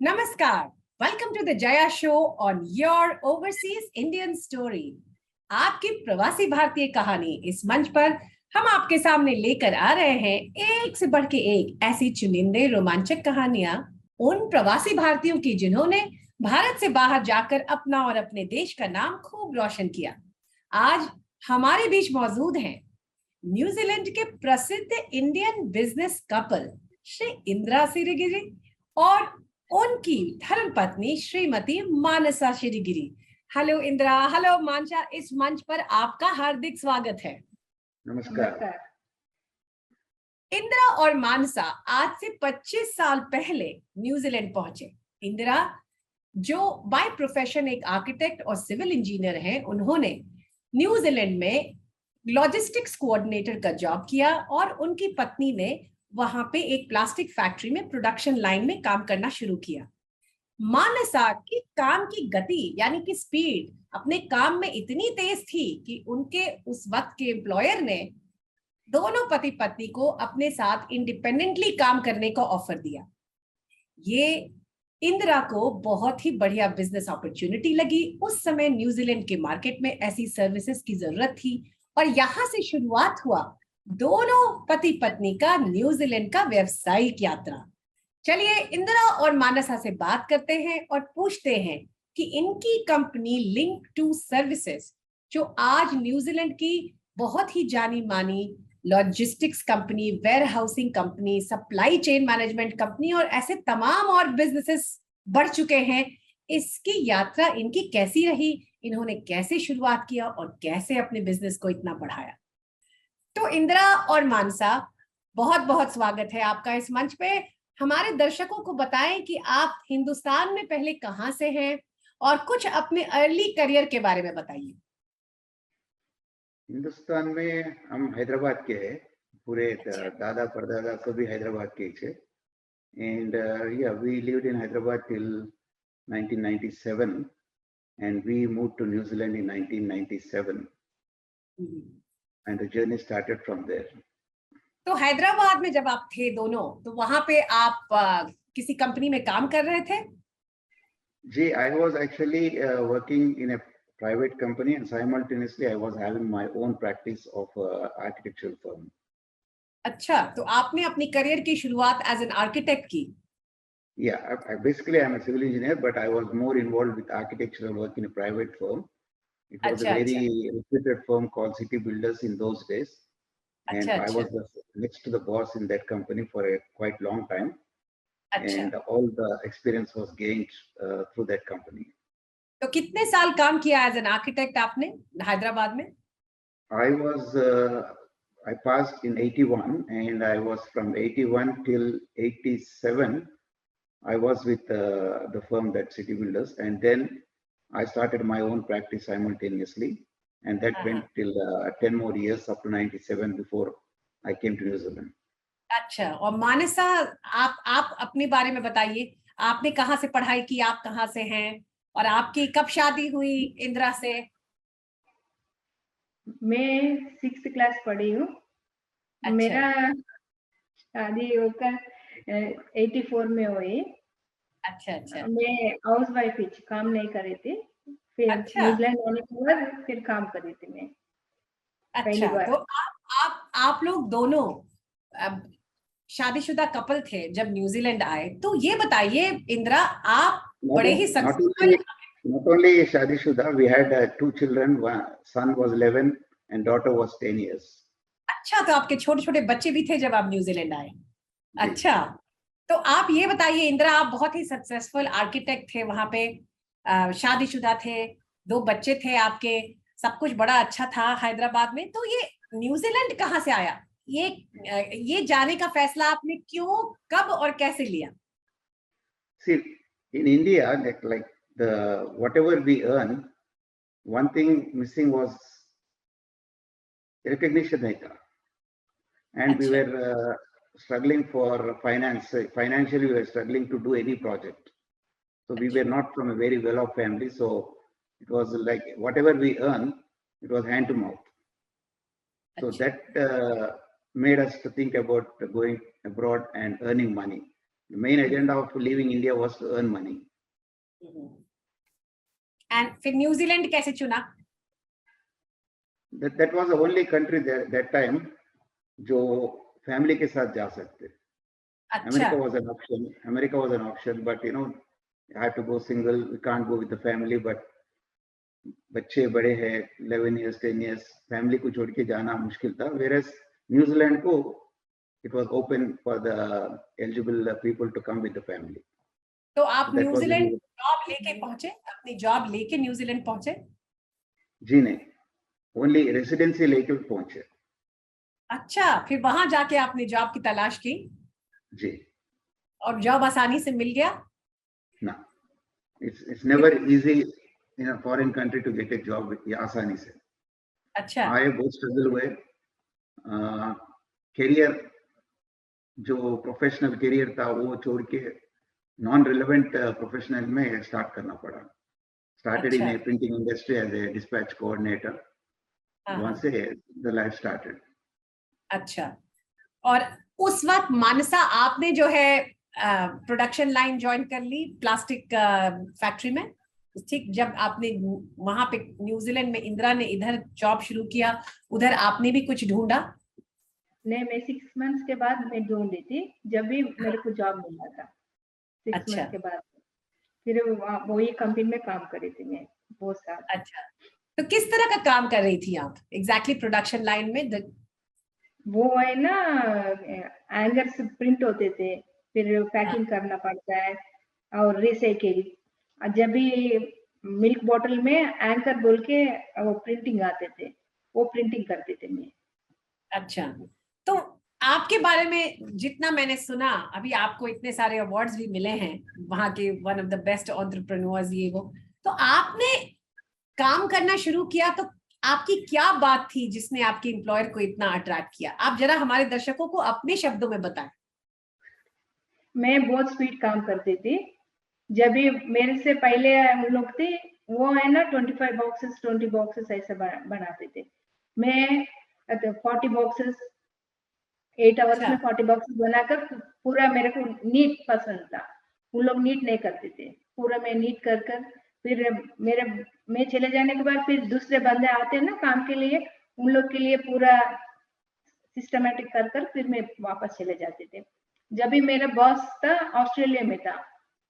नमस्कार, welcome to the Jaya show on your overseas Indian story. आपकी प्रवासी भारतीय कहानी इस मंच पर हम आपके सामने लेकर आ रहे हैं एक से बढ़ के एक ऐसी चुनिंदे रोमांचक कहानियां उन प्रवासी भारतीयों की जिन्होंने भारत से बाहर जाकर अपना और अपने देश का नाम खूब रोशन किया। आज हमारे बीच मौजूद हैं न्यूजीलैंड के प्रसिद्ध Indian business couple Shri Indira Sirigiri और उनकी धर्मपत्नी श्रीमती मानसा सिरीगिरी। हेलो इंदिरा, हेलो मानसा, इस मंच पर आपका हार्दिक स्वागत है। नमस्कार। इंदिरा और मानसा आज से 25 साल पहले न्यूजीलैंड पहुंचे। इंदिरा जो बाय प्रोफेशन एक आर्किटेक्ट और सिविल इंजीनियर हैं, उन्होंने न्यूजीलैंड में लॉजिस्टिक्स कोऑर्डिनेटर का जॉब किया और उनकी पत्नी ने वहां पे एक प्लास्टिक फैक्ट्री में प्रोडक्शन लाइन में काम करना शुरू किया। मानसा की काम की गति यानी कि स्पीड अपने काम में इतनी तेज थी कि उनके उस वक्त के एम्प्लॉयर ने दोनों पति पत्नी को अपने साथ इंडिपेंडेंटली काम करने का ऑफर दिया। ये इंदिरा को बहुत ही बढ़िया बिजनेस अपॉर्चुनिटी लगी। उस समय न्यूजीलैंड के मार्केट में ऐसी सर्विसेज की जरूरत थी और यहां से शुरुआत हुआ दोनों पति पत्नी का न्यूजीलैंड का व्यावसायिक यात्रा। चलिए इंदिरा और मानसा से बात करते हैं और पूछते हैं कि इनकी कंपनी लिंक टू सर्विसेज, जो आज न्यूजीलैंड की बहुत ही जानी मानी logistics company, warehousing company, supply chain management company और ऐसे तमाम और बिजनेसेस बढ़ चुके हैं, इसकी यात्रा इनकी कैसी रही, इन्होंने कैसे शुरुआत किया और कैसे अपने बिजनेस को इतना बढ़ाया। तो इंदिरा और मानसा, बहुत बहुत स्वागत है आपका इस मंच पे। हमारे दर्शकों को बताएं कि आप हिंदुस्तान में पहले कहां से हैं और कुछ अपने अर्ली करियर के बारे में बताइए। हिंदुस्तान में हम हैदराबाद के हैं, पूरे अच्छा। दादा परदादा सभी हैदराबाद के थे। And we lived in Hyderabad till 1997 and we moved to New Zealand in 1997 and the journey started from there. तो हैदराबाद में जब आप थे दोनों, तो वहां पे आप किसी कंपनी में काम कर रहे थे? जी, I was actually working in a private company and simultaneously I was having my own practice of architectural firm. अच्छा, तो आपने अपनी करियर की शुरुआत एज एन आर्किटेक्ट की? Yeah, basically I'm a civil engineer, but I was more involved with architectural work in a private firm. It was a very reputed firm called City Builders in those days. And I was next to the boss in that company for a quite long time. And all the experience was gained through that company. तो कितने साल काम किया as an architect आपने हैदराबाद में? I passed in 81 and I was from 81 till 87. I was with the firm that City Builders, and then I started my own practice simultaneously, and that went till 10 more years up to 97 before I came to New Zealand. अच्छा, और मानसा आप अपने बारे में बताइए, आपने कहाँ से पढ़ाई की, आप कहाँ से हैं और आपकी कब शादी हुई इंदिरा से? मैं 6th क्लास पढ़ी हूँ। मेरा शादी होकर 84 में हुई। अच्छा। मैं हाउस वाइफ ही, काम नहीं कर रही थी। फिर न्यूजीलैंड आने के बाद फिर काम कर रही थी मैं। अच्छा, तो आप लोग दोनों शादीशुदा कपल थे जब न्यूजीलैंड आए। तो ये बताइए इंदिरा, आप बड़े ही सक्सेसफुल। Not only शादीशुदा, we had 2 children. Son was 11 and daughter was 10 years. अच्छा, तो आपके छोटे छोटे बच्चे भी थे जब आप न्यूजीलैंड आए? अच्छा, तो आप ये बताइए इंदिरा, आप बहुत ही सक्सेसफुल आर्किटेक्ट थे, वहां पे शादीशुदा थे, 2 बच्चे थे आपके, सब कुछ बड़ा अच्छा था हैदराबाद में। तो ये न्यूजीलैंड कहाँ से आया? ये जाने का फैसला आपने क्यों, कब और कैसे लिया? See, in India, like whatever we earn, one thing missing was recognition, and we were struggling for finance. Financially, we were struggling to do any project. So we were not from a very well-off family. So it was like whatever we earn, it was hand to mouth. So that made us to think about going abroad and earning money. The main agenda of leaving India was to earn money. And फिर New Zealand कैसे चुना? That was the only country that time जो family के साथ जा सकते. अच्छा. America was an option, but you have to go single. We can't go with the family, but बच्चे बड़े हैं 11 years 10 years, family को छोड़ के जाना मुश्किल था. Whereas न्यूजीलैंड को it was open for the eligible people to come with the family. तो आप न्यूजीलैंड जॉब लेके पहुंचे, अपनी जॉब लेके न्यूजीलैंड पहुंचे? जी नहीं, ओनली रेसिडेंसी लेके पहुंचे. अच्छा, फिर वहां जाके आपने जॉब की तलाश की? जी. और जॉब आसानी से मिल गया? ना, it's never easy in a foreign country to get a job आसानी से. अच्छा. आए बहुत स्ट्रगल हुए. करियर जो प्रोफेशनल करियर था वो छोड़ के नॉन रिलेवेंट प्रोफेशनल में स्टार्ट करना पड़ा. Started in a printing industry as a dispatch coordinator. वहां से the life started. अच्छा. और उस वक्त मानसा आपने जो है प्रोडक्शन लाइन ज्वाइन कर ली प्लास्टिक फैक्ट्री में, ठीक? जब आपने वहां पे न्यूजीलैंड में, इंदिरा ने इधर जॉब शुरू किया, उधर आपने भी कुछ ढूंढा? नहीं, मैं 6 months के बाद मैं ढूंढी थी, जब भी मेरे को जॉब मिला था. 6 months के बाद फिर वही कंपनी में काम करी थी मैं बहुत साल. अच्छा, तो किस तरह का काम कर रही थी आप एग्जैक्टली प्रोडक्शन लाइन में? वो है ना, एंगर्स प्रिंट होते थे, फिर पैकिंग करना पड़ता है और रिसाइकिल. जब भी मिल्क बॉटल में एंकर बोल के वो प्रिंटिंग आते थे, वो प्रिंटिंग करते थे मैं. अच्छा. तो आपके बारे में जितना मैंने सुना, अभी आपको इतने सारे अवार्ड्स भी मिले हैं, वहां के one of the best entrepreneurs ये वो, तो आपने काम करना शुरू किया तो आपकी क्या बात थी जिसने आपके एम्प्लॉयर को इतना अट्रैक्ट किया? आप जरा हमारे दर्शकों को अपने शब्दों में बताएं. मैं बहुत स्पीड काम करती थी. जब भी मेरे से पहले हम लोग थे, वो है ना 25 बॉक्सेस 20 बॉक्सेस ऐसे बनाते थे. मैं 40 बॉक्सेस 8 आवर्स में 40 बॉक्सेस बनाकर, पूरा मेरे को नीट पसंद था. उन लोग नीट नहीं करते थे, पूरा मैं नीट कर फिर मैं चले जाने के बाद फिर दूसरे बंदे आते हैं ना काम के लिए, उन लोग के लिए पूरा सिस्टमैटिक कर फिर मैं वापस चले जाते थे. जब भी मेरा बॉस था ऑस्ट्रेलिया में था,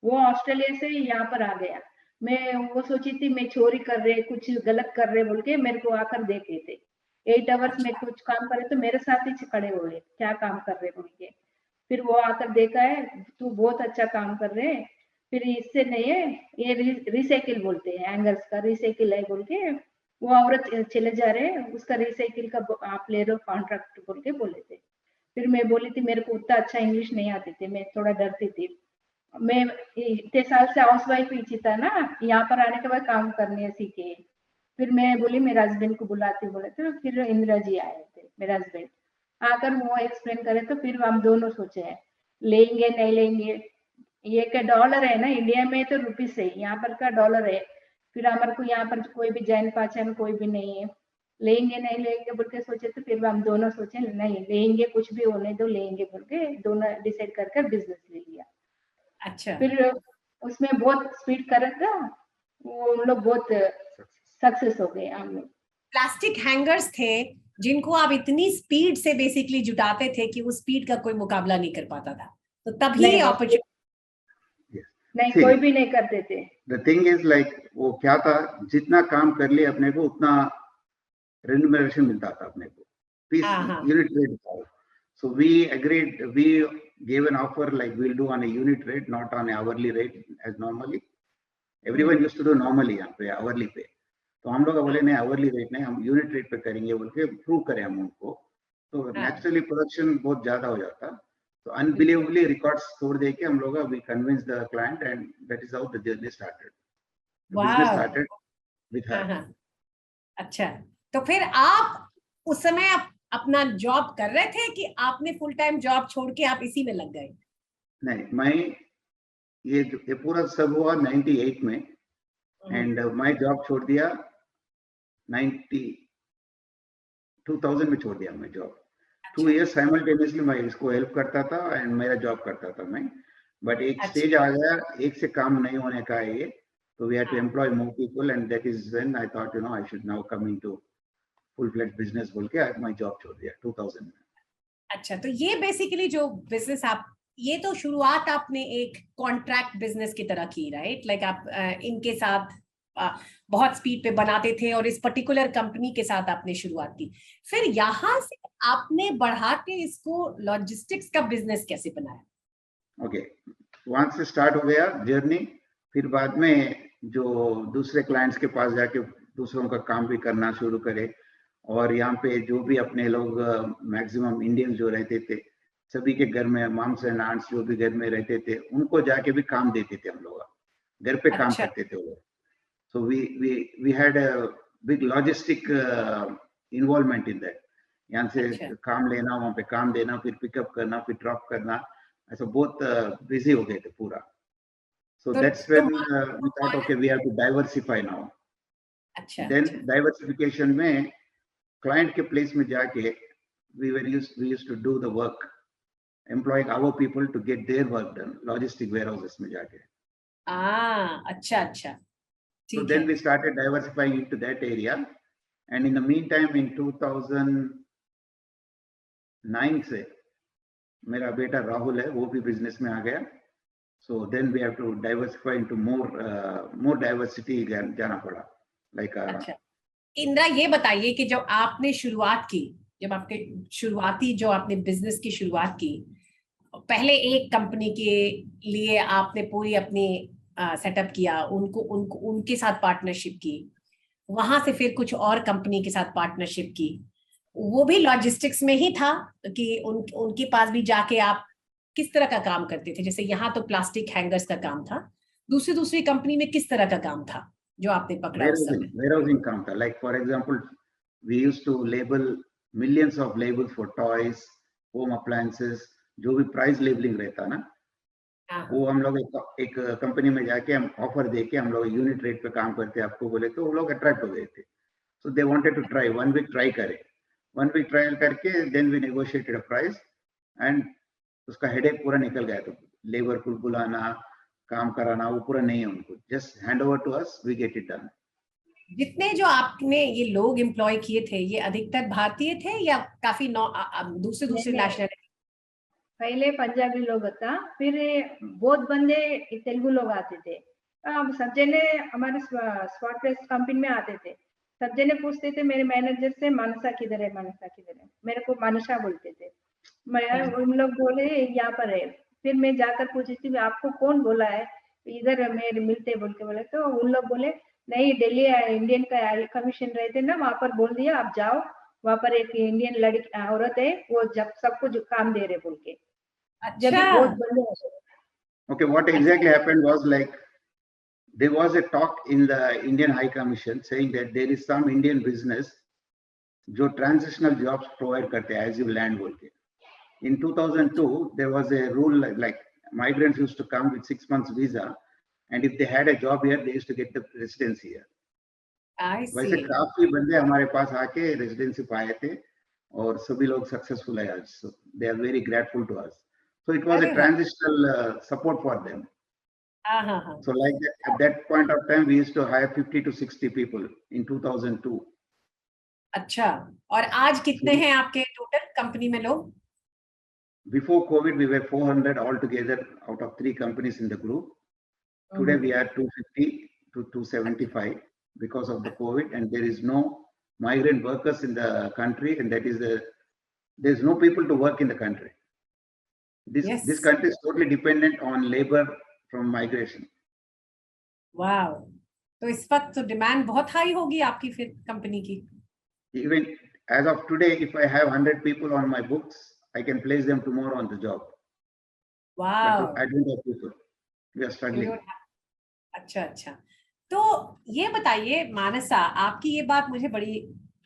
वो ऑस्ट्रेलिया से यहाँ पर आ गया. मैं वो सोची थी मैं चोरी कर रहे, कुछ गलत कर रहे बोल के मेरे को आकर देख रहे थे. 8 आवर्स में कुछ काम करे तो मेरे साथ ही खड़े हुए, क्या काम कर रहे बोल के. फिर वो आकर देखा है, तू बहुत अच्छा काम कर रहे हैं, फिर इससे नहीं है, ये रिसाइकिल बोलते हैं, एंगर्स का रिसाइकिल है बोल के वो औरत चले जा रहे हैं, उसका रिसाइकिल का आप ले रहे हो कॉन्ट्रैक्ट बोल के बोले थे. फिर मैं बोली थी मेरे को उतना अच्छा इंग्लिश नहीं आती थी, मैं थोड़ा डरती थी. मैं इतने साल से हाउस वाइफ ही था ना, यहाँ पर आने के बाद काम करने सीखे. फिर मैं बोली मेरे हस्बैंड को बुलाती, बोले तो फिर इंदिरा जी आए थे मेरे हस्बैंड, आकर वो एक्सप्लेन करे तो फिर हम दोनों सोचे हैं लेंगे नहीं लेंगे. ये क्या डॉलर है ना, इंडिया में तो रुपीस है, यहाँ पर का डॉलर है. फिर हमारे को यहाँ पर कोई भी जान पहचान कोई भी नहीं है, लेंगे नहीं लेंगे बोल के सोचे. तो फिर हम दोनों सोचे नहीं लेंगे, कुछ भी होने दो, लेंगे बोल के दोनों डिसाइड कर बिजनेस ले लिया. अच्छा. फिर उसमें बहुत स्पीड कर था, वो लोग बहुत सक्सेस हो गए. हम लोग प्लास्टिक हैंगर्स थे जिनको आप इतनी स्पीड से बेसिकली जुटाते थे कि उस स्पीड का कोई मुकाबला नहीं कर पाता था, तो तभी अपॉर्चुनिटी नहीं कोई भी नहीं करते थे. The thing is like वो क्या था, जितना काम कर लिए अपने को उतना रेम्यूनरेशन मिलता था अपने को, यूनिट रेट था. So we agreed, we gave an offer like we'll do on a unit rate, not on an hourly rate as normally. Everyone used to do normally यहाँ पे hourly पे. तो हम लोग बोले नहीं hourly rate नहीं, हम unit rate पे करेंगे बोल के प्रूव करें हम उनको. तो नेचुरली प्रोडक्शन बहुत ज्यादा हो जाता. तो अनबिलीवेबली रिकॉर्ड्स तोड़ दे के हम लोग we convinced the client and that is how the journey started. The business started with her. अच्छा, तो फिर आप उस समय आप अपना जॉब कर रहे थे कि आपने फुल टाइम जॉब छोड़ के आप इसी में लग गए? नहीं, मैं ये पूरा सब हुआ 98 में एंड मैं जॉब छोड़ दिया 2000 में छोड़ दिया मैं जॉब. 2 years साइमल्टेनियसली मैं इसको हेल्प करता था एंड मेरा जॉब करता था मैं. बट एक स्टेज आ गया, एक से काम नहीं होने का है ये, तो we had to employ more people and that is when I thought I should now come into full fledge business बोल के माय जॉब छोड़ दिया 2000 में। अच्छा, तो ये बेसिकली जो बिजनेस आप, ये तो शुरुआत आपने एक कॉन्ट्रैक्ट बिजनेस की तरह की, राइट? लाइक आप इनके साथ बहुत स्पीड पे बनाते थे और इस पर्टिकुलर कंपनी के साथ आपने शुरुआत की। फिर यहाँ से आपने बढ़ा के इसको लॉजिस्टिक्स का बिजनेस कैसे बनाया? ओके, वहां से स्टार्ट हो गया जर्नी। फिर बाद में जो दूसरे क्लाइंट्स के पास जाके दूसरों का काम भी करना शुरू करे, और यहाँ पे जो भी अपने लोग मैक्सिमम इंडियंस जो रहते थे, सभी के घर में मॉम्स एंड आंट्स जो भी घर में रहते थे, उनको जाके भी काम देते थे हम लोग, घर पे काम करते थे वो लोग। So we had a big logistic involvement in that. यहाँ से काम लेना, वहाँ पे काम देना, फिर पिकअप करना, फिर ड्रॉप करना, ऐसा बहुत बिजी हो गए थे पूरा। So that's when we thought, okay, we have to diversify now. Then diversification में client के place में जाके we used to do the work, employing our people to get their work done, logistic warehouses में जाके. अच्छा। So then we started diversifying into that area, and in the meantime, in 2009 से मेरा बेटा राहुल है, वो भी बिजनेस में आ गया। So then we have to diversify into more diversity जाना पड़ा। Like अच्छा, इंदिरा ये बताइए कि जब आपने शुरुआत की, जब आपके शुरुआती जो आपने बिजनेस की शुरुआत की, पहले एक कंपनी के लिए आपने पूरी अपनी सेटअप किया, उनके साथ पार्टनरशिप की, वहां से फिर कुछ और कंपनी के साथ पार्टनरशिप की, वो भी लॉजिस्टिक्स में ही था कि उनके पास भी जाके आप किस तरह का काम करते थे? जैसे यहाँ तो प्लास्टिक हैंगर्स का काम था, दूसरी कंपनी में किस तरह का काम था जो आपने पकड़ा उस समय? वेयरहाउसिंग काम था। Like for example, we used to label millions of labels for toys, home appliances, जो भी प्राइस लेबलिंग रहता ना, वो हम लोग एक कंपनी में जाके हम ऑफर देके हम लोग यूनिट रेट पे काम करते आपको बोले, तो वो लोग अट्रैक्ट हो गए थे। So they wanted to try, 1 week try करे, 1 वीक ट्रायल करके then we negotiated a price, and उसका हेडेक पूरा निकल गया। तो लेबर को बुलाना, काम कराना, वो पूरा नहीं है उनको, just hand over to us, we get it done. जितने जो आपने ये लोग एम्प्लॉय किए थे, ये अधिकतर भारतीय थे या काफी दूसरे नेशनल? पहले पंजाबी लोग था, फिर बहुत बंदे तेलुगु लोग आते थे। अब सब जने हमारे स्पॉट कंपनी में आते थे, सब जने पूछते थे मेरे मैनेजर से, मानसा किधर है, मानसा किधर है, मेरे को मानसा बोलते थे। मैं उन लोग बोले यहाँ पर है, फिर मैं जाकर पूछी थी आपको कौन बोला है, इधर मेरे मिलते बोल के बोले, तो उन लोग बोले नहीं, दिल्ली इंडियन का कमीशन रहते ना, वहां पर बोल दिया आप जाओ, वहां पर एक इंडियन लड़की औरत है, वो जब सबको जो काम दे रहे बोल के। Okay, what exactly happened was, like, there was a talk in the Indian High Commission saying that there is some Indian business जो transitional jobs provide करते हैं as you land बोल के। In 2002 there was a rule like migrants used to come with 6 months visa, and if they had a job here they used to get the residency here. वैसे काफी बंदे हमारे पास आके residency पाए थे और सभी लोग सक्सेसफुल है आज, so they are very grateful to us. So it was a transitional support for them. So like that, at that point of time we used to hire 50 to 60 people in 2002. अच्छा, और आज कितने हैं आपके total company में लोग? Before COVID we were 400 altogether out of 3 companies in the group. Today we are 250 to 275 because of the COVID, and there is no migrant workers in the country, and that is there's no people to work in the country. This country is totally dependent on labor from migration. Wow. तो इस वक्त तो demand बहुत high होगी आपकी फिर company की? Even as of today, if I have 100 people on my books, I can place them tomorrow on the job. Wow. I don't have people. We are struggling. अच्छा। तो ये बताइए मानसा, आपकी ये बात मुझे बड़ी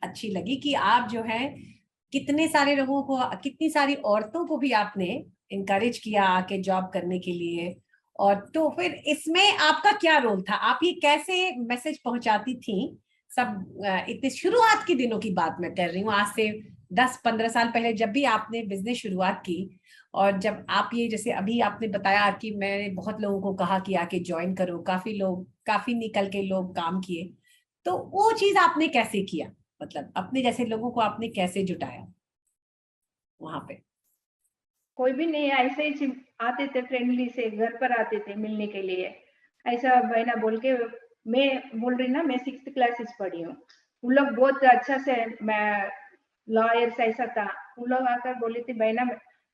अच्छी लगी कि आप जो है कितने सारे लोगों को, कितनी सारी औरतों को भी आपने इनकरेज किया आके जॉब करने के लिए। और तो फिर इसमें आपका क्या रोल था? आप ये कैसे मैसेज पहुंचाती थी? सब इतने शुरुआत के दिनों की बात मैं कर रही हूँ, आज से 10-15 साल पहले जब भी आपने बिजनेस शुरुआत की, और जब आप ये जैसे अभी आपने बताया कि मैंने बहुत लोगों को कहा कि आके ज्वाइन करो, काफी निकल के लोग काम किए, तो वो चीज आपने कैसे किया? मतलब अपने जैसे लोगों को आपने कैसे जुटाया वहां पे? कोई भी नहीं, ऐसे ही आते थे, फ्रेंडली से घर पर आते थे मिलने के लिए। ऐसा बहना बोल के, मैं बोल रही ना, मैं 6th क्लासेस पढ़ी हूँ। उन लोग बहुत अच्छा से, मैं लॉयर्स ऐसा था, उन लोग आकर बोली थी बहना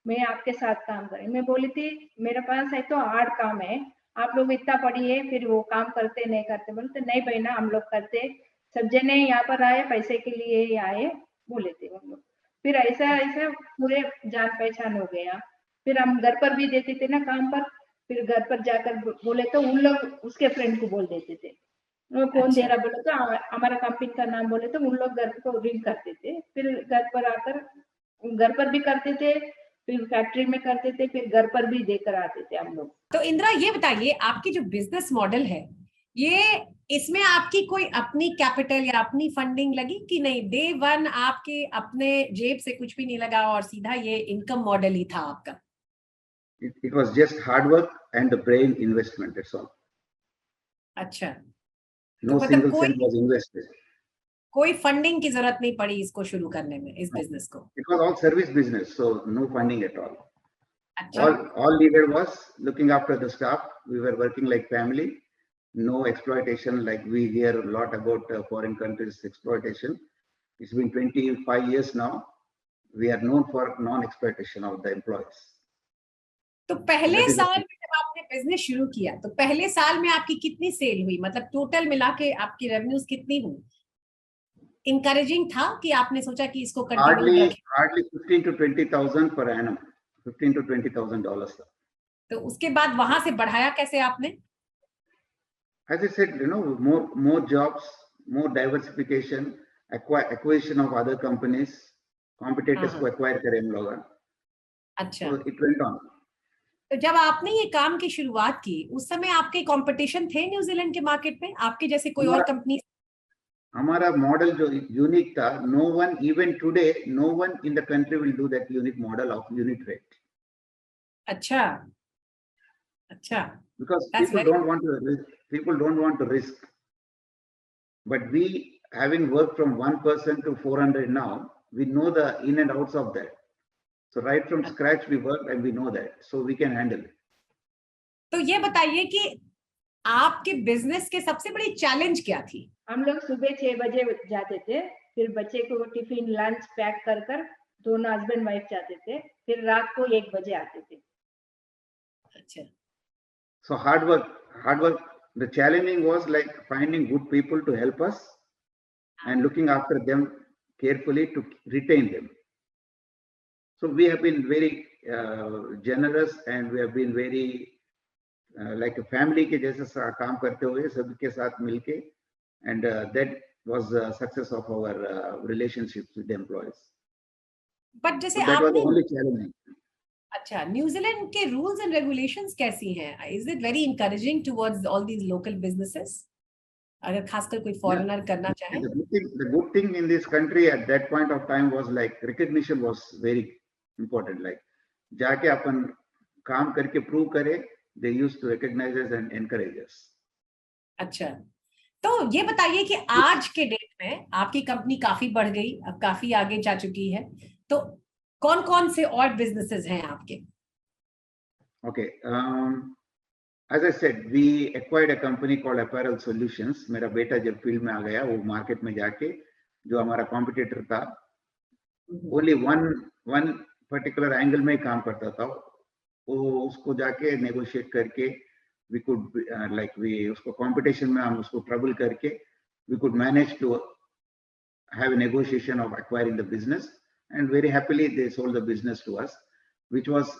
मैं आपके साथ काम करें। मैं बोली थी मेरे पास है तो हार्ड काम है, आप लोग इतना पढ़िए फिर वो काम करते नहीं करते। बोलते नहीं बहना हम लोग करते, सब जने यहाँ पर आए पैसे के लिए ही आए, बोले थे उन लोग। फिर ऐसा ऐसा पूरे जान पहचान हो गया। फिर हम घर पर भी देते थे ना काम पर, फिर घर पर जाकर बोले तो उन लोग उसके फ्रेंड को बोल देते थे, वो कौन दे अच्छा, रहा बोले तो हमारा कंपनी का नाम बोले तो उन लोग घर को रिंग करते थे। फिर घर पर आकर घर पर भी करते थे, फिर फैक्ट्री में करते थे, फिर घर पर भी देकर आते थे हम लोग। तो इंदिरा ये बताइए, आपकी जो बिजनेस मॉडल है, ये इसमें आपकी कोई अपनी कैपिटल या अपनी फंडिंग लगी कि नहीं? डे वन आपके अपने जेब से कुछ भी नहीं लगा और सीधा ये इनकम मॉडल ही था आपका? It was just hard work and the brain investment, that's all. अच्छा, तो No मतलब single cent was invested. कोई फंडिंग की जरूरत नहीं पड़ी इसको शुरू करने में, इस No. बिजनेस को? It was all service business, so no funding at all. अच्छा, All needed was looking after the staff. We were working like family. No exploitation like we hear a lot about foreign countries exploitation. It's been 25 years now. We are known for non-exploitation of the employees. तो पहले That is साल में जब आपने business शुरू किया, तो पहले साल में आपकी कितनी सेल हुई? मतलब टोटल मिला के आपकी रेवेन्यूज कितनी हुई? इनकरेजिंग था कि आपने सोचा कि इसको कंटिन्यू रखें? hardly 15 to 20,000 per annum. 15 to 20,000 dollars. तो उसके बाद वहां से बढ़ाया कैसे आपने? As I said, more jobs, more diversification, acquisition of other companies, competitors को acquire करें हम लोग. अच्छा, So it went on. तो जब आपने ये काम की शुरुआत की, उस समय आपके कंपटीशन थे न्यूजीलैंड के मार्केट में, आपके जैसे कोई और कंपनी? हमारा मॉडल जो यूनिक था, no one even today, no one in the country will do that unique model of unit rate. अच्छा, अच्छा, Because that's people very don't want to risk. People don't want to risk. But we, having worked from 1% to 400 now, we know the in and outs of that. So right from scratch we work and we know that, so we can handle it. तो ये बताइए कि आपके business के सबसे बड़ी challenge क्या थी? हम लोग सुबह 6 बजे जाते थे, फिर बच्चे को टिफिन लंच पैक कर कर दोनों हस्बैंड वाइफ जाते थे, फिर रात को 1 बजे आते थे। अच्छा, So hard work. The challenging was like finding good people to help us and looking after them carefully to retain them. So we have been very generous and we have been very like a family के जैसे काम करते हुए सबके साथ मिलके, and that was the success of our relationships with the employees. But जैसे So that was the आपने, only challenge. अच्छा, न्यूजीलैंड के रूल्स एंड रेगुलेशंस कैसी हैं? Is it very encouraging towards all these local businesses, अगर खासकर कोई foreigner करना चाहे? The good thing in this country at that point of time was like recognition was very important. Like जाके अपन काम करके prove करे, they used to recognize us and encourage us. अच्छा, तो ये बताइए कि आज के डेट में आपकी कंपनी काफी बढ़ गई, अब काफी आगे जा चुकी है, तो कौन कौन से और बिजनेसेस हैं आपके? Okay. As I said, we acquired a company called Apparel Solutions. मेरा बेटा जब फील्ड में आ गया, वो मार्केट में जाके जो हमारा कॉम्पिटिटर था, only one particular एंगल में काम करता था, वो उसको जाके नेगोशिएट करके we could उसको कंपटीशन में हम उसको ट्रबल करके we could manage to have a negotiation of acquiring the business, and very happily they sold the business to us, which was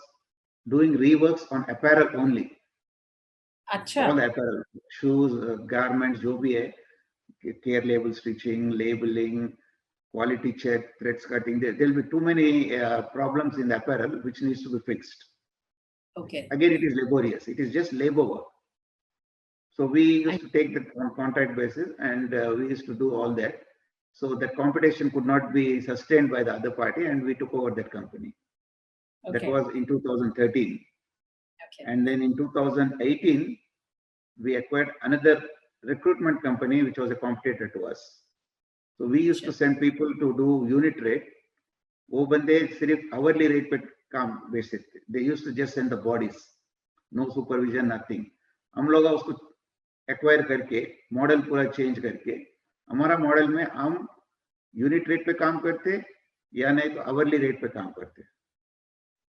doing reworks on apparel only. अच्छा, All the apparel, shoes, garments, जो भी है, care label stitching, labeling, quality check, threads cutting. There will be too many problems in the apparel which needs to be fixed. okay. Again, it is laborious. It is just labor work. So we used to take the contract basis and we used to do all that. So that competition could not be sustained by the other party, and we took over that company. Okay. That was in 2013. Okay. And then in 2018, we acquired another recruitment company, which was a competitor to us. So we used to send people to do unit rate. वो बंदे सिर्फ hourly rate पे काम बेचते थे. They used to just send the bodies, no supervision, nothing. हम लोग उसको acquire करके मॉडल पूरा चेंज करके हमारा मॉडल में हम यूनिट रेट पे काम करते या नहीं तो hourly rate पे काम करते.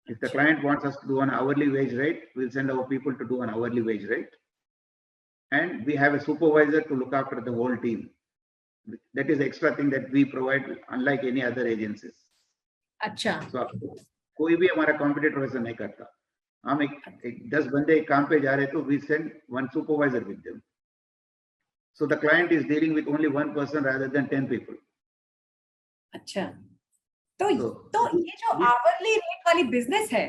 If the client wants us to do an hourly wage rate, we'll send our people to do an hourly wage rate. And we have a supervisor to look after the whole team. That is the extra thing that we provide, unlike any other agencies. अच्छा. So, कोई भी हमारा competitor ऐसा नहीं करता. हम एक 10 बंदे एक काम पे जा रहे तो we send one supervisor with them. So the client is dealing with only one person rather than 10 people. अच्छा. तो ये जो आवरली रेट वाली बिजनेस है,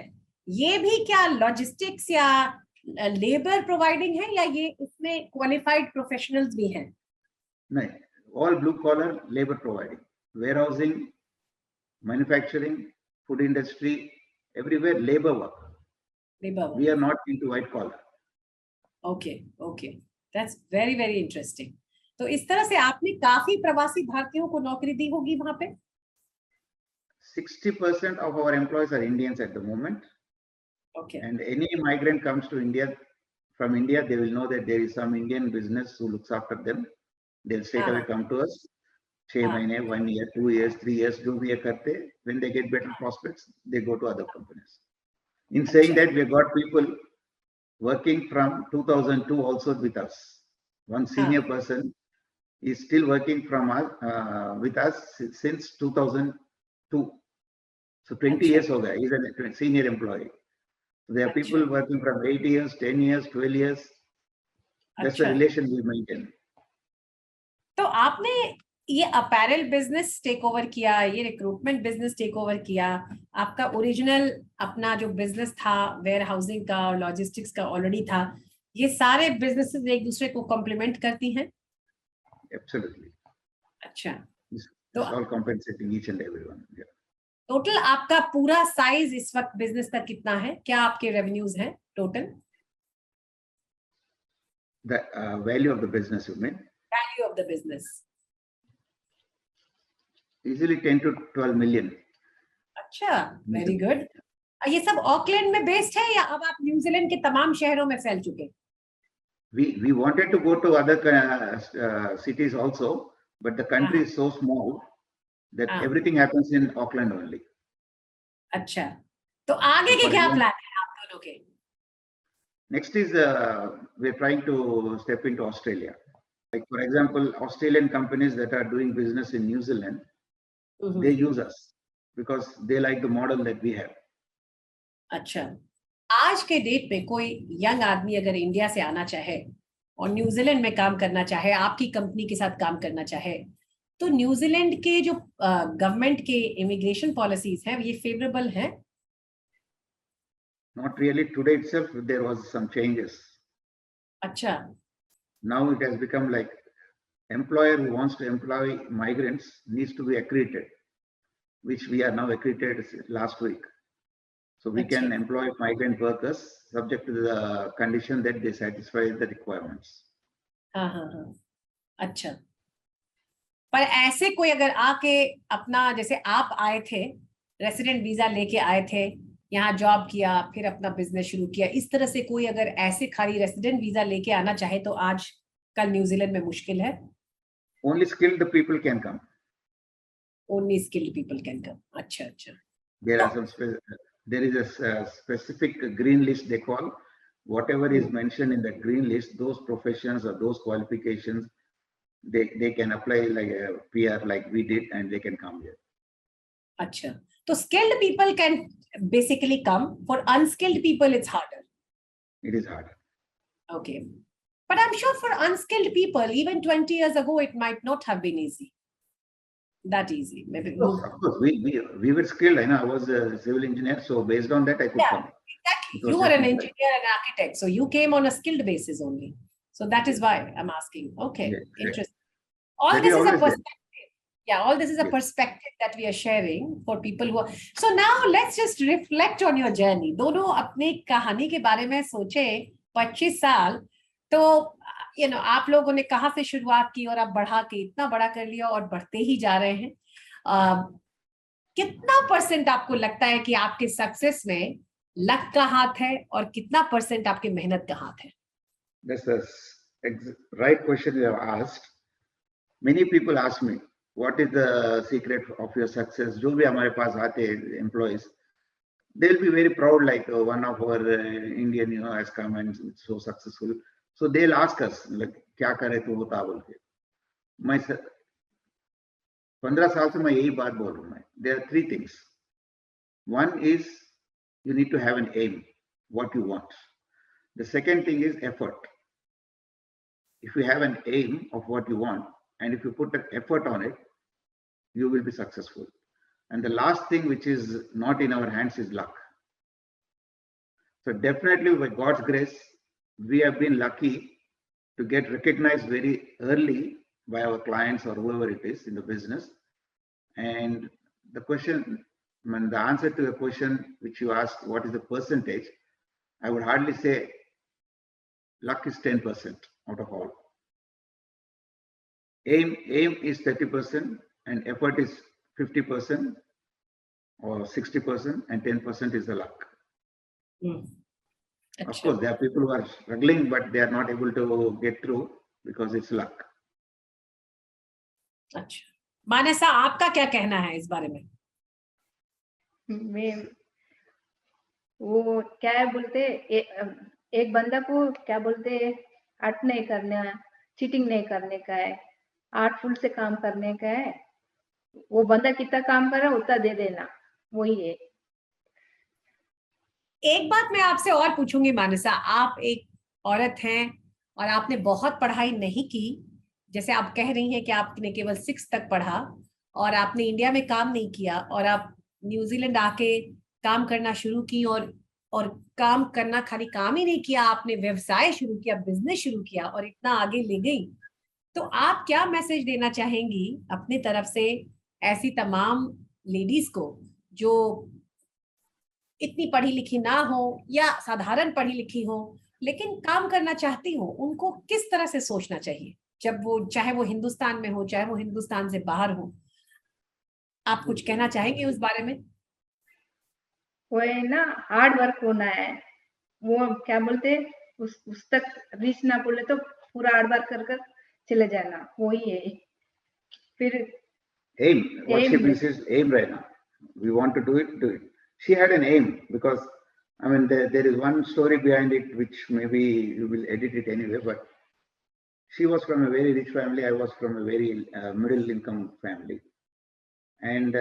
ये भी क्या लॉजिस्टिक्स या लेबर प्रोवाइडिंग है या ये इसमें क्वालिफाइड प्रोफेशनल्स भी हैं? नहीं, all blue collar labor providing, warehousing, manufacturing, food industry, everywhere labor work. Labor work. We are not into white collar. Okay, okay, that's very very interesting. तो इस तरह से आपने काफी प्रवासी भारतीयों को नौकरी दी होगी वहां पे? 60% of our employees are Indians at the moment. Okay. And any migrant comes to India, from India, they will know that there is some Indian business who looks after them. They'll straight away come to us. 6 months, 1 year, 2 years, 3 years, do we karte. When they get better prospects, they go to other companies. In saying that, we got people working from 2002 also with us. One senior person is still working from us, with us since 2002. So 20 years ho gaya. He's a senior employee. So there are people working from 8 years, 10 years, 12 years. That's the relation we maintain. तो आपने ये apparel business take over किया, ये recruitment business take over किया, आपका original अपना जो business था वेयर हाउसिंग का और लॉजिस्टिक्स का ऑलरेडी था, ये सारे बिजनेसेस एक दूसरे को कॉम्प्लीमेंट करती हैं? Absolutely. अच्छा. तो all compensating each and everyone. Yeah. Total आपका पूरा साइज इस वक्त बिजनेस का कितना है? क्या आपके रेवेन्यूज हैं total? The value of the business, you mean? Value of the business. Easily 10 to 12 million. अच्छा, very good. ये सब ऑकलैंड में बेस्ड है या अब आप न्यूजीलैंड के तमाम शहरों में फैल चुके? We wanted to go to other cities also, but the country is so small that everything happens in Auckland only. अच्छा, तो आगे के क्या प्लान है आप दोनों के? Next is we're trying to step into Australia. Like for example, Australian companies that are doing business in New Zealand, they use us because they like the model that we have. अच्छा, आज के date में कोई young आदमी अगर India से आना चाहे और न्यूजीलैंड में काम करना चाहे, आपकी कंपनी के साथ काम करना चाहे, तो न्यूजीलैंड के जो गवर्नमेंट के इमिग्रेशन पॉलिसीज हैं ये फेवरेबल हैं? Not really. Today itself there was some changes. अच्छा. Now it has become like employer who wants to employ migrants needs to be accredited, which we are now accredited last week. So we can employ migrant workers subject to the condition that they satisfy the requirements. हाँ. अच्छा. पर ऐसे कोई अगर आके अपना, जैसे आप आए थे रेसिडेंट वीजा लेके आए थे, यहाँ जॉब किया, फिर अपना बिजनेस शुरू किया, इस तरह से कोई अगर ऐसे खाली रेसिडेंट वीजा लेके आना चाहे तो आज कल न्यूजीलैंड में मुश्किल है? Only skilled people can come. Only skilled people can come. अच्छा. There is a specific green list they call. Whatever is mentioned in the green list, those professions or those qualifications, they can apply like a PR like we did, and they can come here. अच्छा, तो skilled people can basically come. For unskilled people, it's harder. It is harder. Okay, but I'm sure for unskilled people, even 20 years ago, it might not have been easy. That easy, maybe. Of course, we were skilled. I know I was a civil engineer, so based on that, I could come. Exactly. You were an engineer and architect, so you came on a skilled basis only. So that is why I'm asking. Okay, interesting. All this is a perspective. Yeah, all this is a Yes. perspective that we are sharing for people who are. So now let's just reflect on your journey. दोनों अपनी कहानी के बारे में सोचे 25 साल, तो आप लोगों ने कहाँ से शुरुआत की और अब बढ़ा के इतना बड़ा कर लिया और बढ़ते ही जा रहे हैं. कितना % आपको लगता है कि आपके सक्सेस में लक का हाथ है और कितना % आपके मेहनत का हाथ है? That's the right question you have asked. Many people ask me, what is the secret of your success? जो भी हमारे पास आते हैं employees, they'll be very proud, like one of our Indian has come and so successful. So they'll ask us, like, क्या करे तो होता बोल के. मैं 15 साल से मैं यही बात बोल रहा हूँ. There are 3 things. One is you need to have an aim, what you want. The second thing is effort. If you have an aim of what you want, and if you put an effort on it, you will be successful. And the last thing, which is not in our hands, is luck. So definitely, by God's grace, we have been lucky to get recognized very early by our clients or whoever it is in the business. And the question, the answer to the question which you asked, what is the percentage? I would hardly say luck is 10% out of all. Aim is 30% and effort is 50% or 60%, and 10% is the luck. Of course, there are people who are struggling, but they are not able to get through because it's luck. अच्छा, मानसा, आपका क्या कहना है इस बारे में? मैं वो क्या बोलते, एक बंदा को क्या बोलते, आर्ट नहीं करना, चीटिंग नहीं करने का है, आर्टफुल से काम करने का है. वो बंदा कितना काम कर रहा है उतना दे देना, वही है. एक बात मैं आपसे और पूछूंगी मानसा, आप एक औरत हैं और आपने बहुत पढ़ाई नहीं की, जैसे आप कह रही हैं कि आपने केवल 6 तक पढ़ा और आपने इंडिया में काम नहीं किया और आप न्यूजीलैंड आके काम करना शुरू की और काम करना, खाली काम ही नहीं किया, आपने व्यवसाय शुरू किया, बिजनेस शुरू किया और इतना आगे ले गई. तो आप क्या मैसेज देना चाहेंगी अपनी तरफ से ऐसी तमाम लेडीज को जो इतनी पढ़ी लिखी ना हो या साधारण पढ़ी लिखी हो लेकिन काम करना चाहती हो? उनको किस तरह से सोचना चाहिए जब वो, चाहे वो हिंदुस्तान में हो चाहे वो हिंदुस्तान से बाहर हो? आप कुछ कहना चाहेंगे उस बारे में? वो है ना, हार्ड वर्क होना है. वो क्या बोलते, उस तक रीच ना बोले तो पूरा हार्ड वर्क कर चले जाना, वही है. फिर aim, what she means is aim right now. We want to do it, do it. She had an aim because, I mean, there is one story behind it, which maybe you will edit it anyway, but she was from a very rich family. I was from a very middle income family. And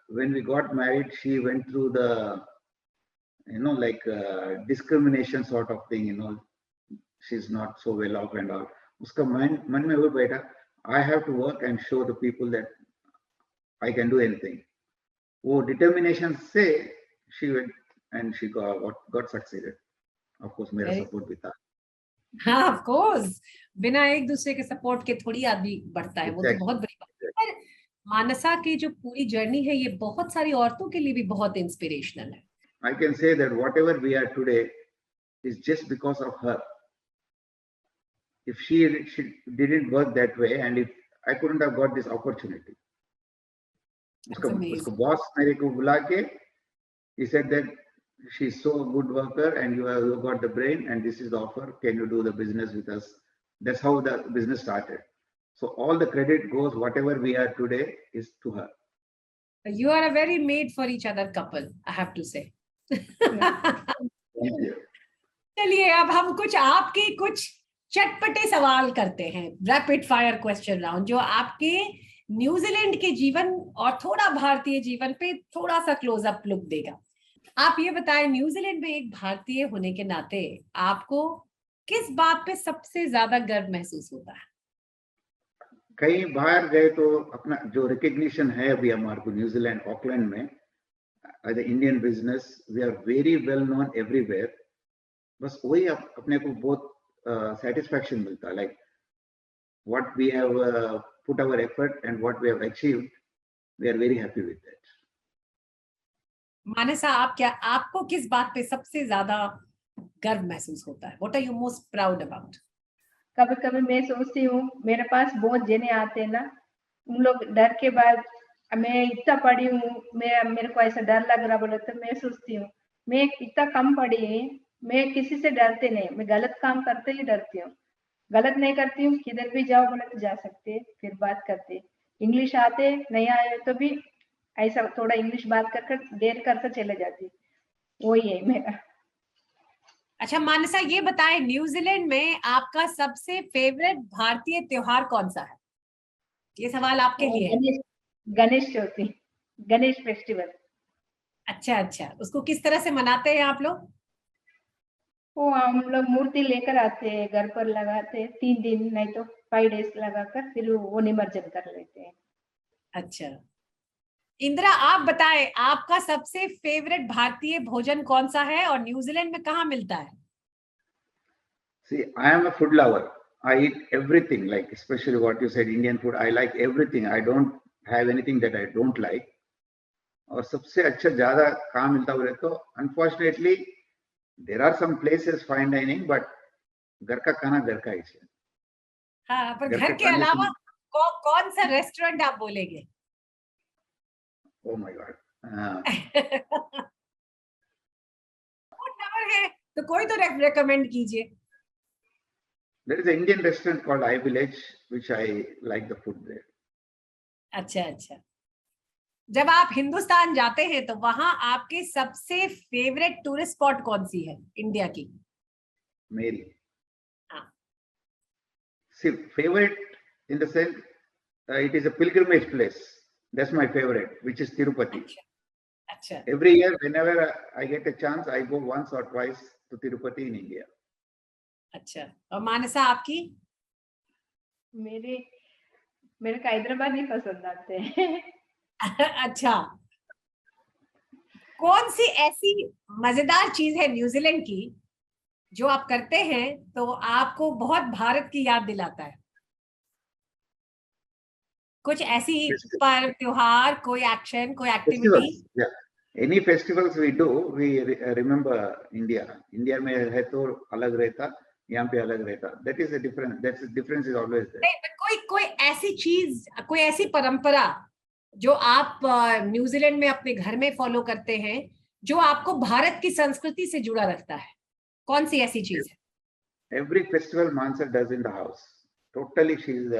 when we got married, she went through the, like discrimination sort of thing, she's not so well off and all. Uska man mein wo baitha, I have to work and show the people that I can do anything. वो determination से she went and she got succeeded. Of course, मेरा support भी था. हाँ, of course. बिना एक दूसरे के सपोर्ट के थोड़ी आदमी बढ़ता है. वो तो बहुत बड़ी बात है. पर मानसा की जो पूरी जर्नी है, ये बहुत सारी औरतों के लिए भी बहुत इंस्पिरेशनल है. I can say that whatever we are today is just because of her. If she didn't work that way, and if I couldn't have got this opportunity. उसको बॉस मेरे को बुला के, he said that she's so a good worker and you got the brain and this is the offer, can you do the business with us? That's how the business started. So all the credit goes, whatever we are today is to her. You are a very made for each other couple, I have to say. Thank you. चलिए, अब हम आपके कुछ चटपटे सवाल करते हैं, rapid fire question round, जो आपके न्यूजीलैंड के जीवन और थोड़ा भारतीय जीवन पे थोड़ा सा क्लोजअप लुक देगा. आप ये बताएं, न्यूजीलैंड में एक भारतीय होने के नाते आपको किस बात पे सबसे ज्यादा गर्व महसूस होता है? कहीं बाहर गए तो अपना जो रिकग्निशन है अभी हमारे को न्यूजीलैंड ऑकलैंड में as a Indian business, we are very well known everywhere. बस वही अपने को बहुत सेटिस्फैक्शन मिलता है. Like what we have put our effort and what we have achieved, we are very happy with that. मानसा, आपको किस बात पे सबसे ज्यादा गर्व महसूस होता है? What are you most proud about? कभी कभी मैं सोचती हूँ मेरे पास बहुत जने आते हैं ना, उन लोग डर के बाद, मैं इतना पढ़ी हूँ, मेरे को ऐसा डर लग रहा बोले तो मैं सोचती हूँ मैं इतना कम पढ़ी है, मैं किसी से डरते नहीं, मैं गलत काम करते ही डरती हूँ, गलत नहीं करती हूँ, किधर भी जाओ बोले तो जा सकते, फिर बात करते, इंग्लिश आते नहीं आए तो भी ऐसा थोड़ा इंग्लिश बात कर देर करके चले जाती, वही है मेरा। अच्छा मानसा, ये बताएं, न्यूजीलैंड में आपका सबसे फेवरेट भारतीय त्योहार कौन सा है? ये सवाल आपके लिए है। गणेश चौथी, गणेश फेस्टिवल। अच्छा अच्छा, उसको किस तरह से मनाते हैं आप लोग? वो हम लोग मूर्ति लेकर आते हैं, घर पर लगाते हैं 3 दिन नहीं तो 5 डेज लगाकर फिर वो निमज्जन कर लेते हैं। अच्छा, इंदिरा आप बताएं, आपका सबसे फेवरेट भारतीय भोजन कौन सा है और न्यूजीलैंड में कहाँ मिलता है? See, I am a food lover. I eat everything, like especially what you said, Indian food. I like everything. I don't have anything that I don't like. और सबसे अच्छा ज्यादा कहाँ मिलता हुआ तो unfortunately there are some places fine dining, but घर का खाना घर का ही है। हाँ, पर घर के अलावा कौन सा रेस्टोरेंट आप बोलेंगे? ओह माय गॉड, है तो कोई तो रेकमेंड कीजिए। There is an Indian restaurant called I Village, which I like the food there. अच्छा अच्छा, जब आप हिंदुस्तान जाते हैं तो वहां आपके सबसे फेवरेट टूरिस्ट स्पॉट कौन सी है इंडिया की? मेरी, हाँ, see, favorite in the sense it is a pilgrimage place. That's my favorite, which is Tirupati. अच्छा, Every year, whenever I get a chance, I go once or twice to Tirupati in India. अच्छा, और मानसा आपकी? मेरे को हैदराबाद ही पसंद आते हैं। अच्छा, कौन सी ऐसी मजेदार चीज है न्यूजीलैंड की जो आप करते हैं तो आपको बहुत भारत की याद दिलाता है? कुछ ऐसी पर्व, त्योहार, कोई एक्शन, कोई activity? Yeah, any festivals we do, we remember India. India में है तो अलग रहता, यहाँ पे अलग रहता. That is the difference. That's the difference is always there. नहीं, but कोई ऐसी चीज, कोई ऐसी परंपरा जो आप न्यूजीलैंड में अपने घर में फॉलो करते हैं जो आपको भारत की संस्कृति से जुड़ा रखता है, कौन सी ऐसी चीज है? Every festival Mansa does in the house. Totally, she's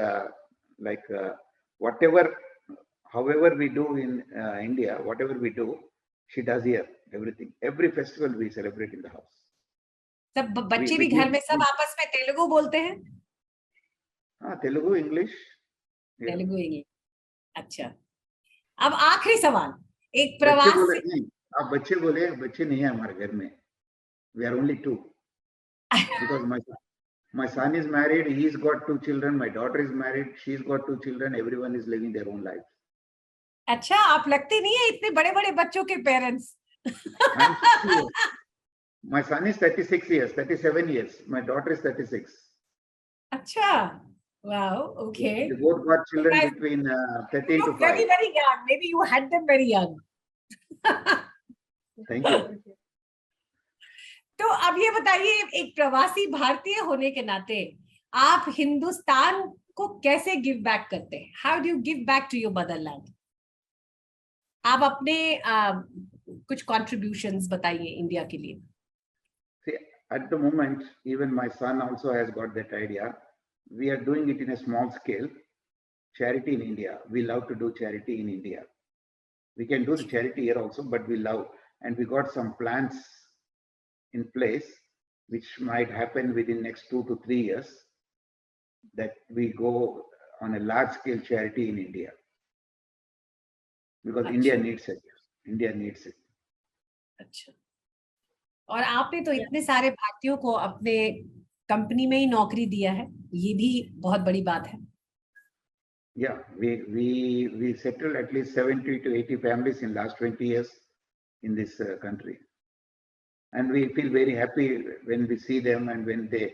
like whatever, however we do in India, whatever we do, she does here. Everything, every festival we celebrate in the house. सब बच्चे भी घर में सब आपस में तेलुगु बोलते हैं? हाँ, तेलुगु, इंग्लिश। तेलुगु, इंग्लिश। अच्छा, अब आखिरी सवाल, एक प्रवासी। आप बच्चे बोले, बच्चे नहीं है हमारे घर में. We are only 2. Because my son is married, he's got 2 children. My daughter is married, she's got 2 children. Everyone is living their own life. अच्छा, आप लगते नहीं है इतने बड़े बड़े बच्चों के parents. My son is 36 years, 37 years. My daughter is 36. अच्छा, wow, okay. They both got children between 13 to 5. Very, very young. Maybe you had them very young. Thank you. तो अब ये बताइए, एक प्रवासी भारतीय होने के नाते आप हिंदुस्तान को कैसे गिव बैक करते हैं? How do you give back to your motherland? आप अपने कुछ contributions बताइए इंडिया के लिए। See, at the moment, even my son also has got that idea. We are doing it in a small scale. Charity in India. We love to do charity in India. We can do the charity here also, but we love, and we got some plans in place which might happen within next 2 to 3 years, that we go on a large scale charity in India, because India needs it. India needs it. अच्छा, और आपने तो इतने सारे भारतीयों को अपने company में ही नौकरी दिया है, ये भी बहुत बड़ी बात है। Yeah, we settled at least 70 to 80 families in last 20 years in this country, and we feel very happy when we see them and when they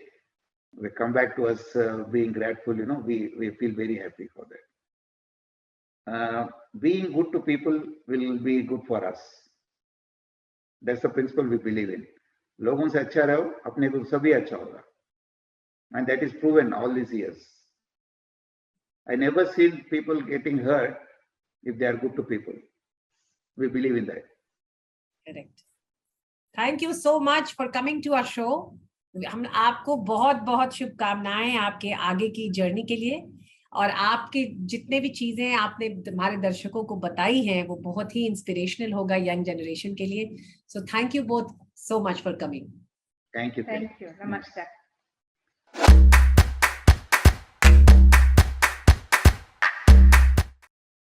they come back to us being grateful, you know, we feel very happy for that. Being good to people will be good for us. That's the principle we believe in. लोगों से अच्छा रहो, अपने को सभी अच्छा होगा. And that is proven all these years. I never seen people getting hurt if they are good to people. We believe in that. Correct. Thank you so much for coming to our show. हम आपको बहुत बहुत शुभकामनाएं आपके आगे की journey के लिए, और आपके जितने भी चीजें आपने हमारे दर्शकों को बताई हैं वो बहुत ही इंस्पिरेशनल होगा यंग जनरेशन के लिए. So thank you both so much for coming. Thank you. Thank you. Namaskar.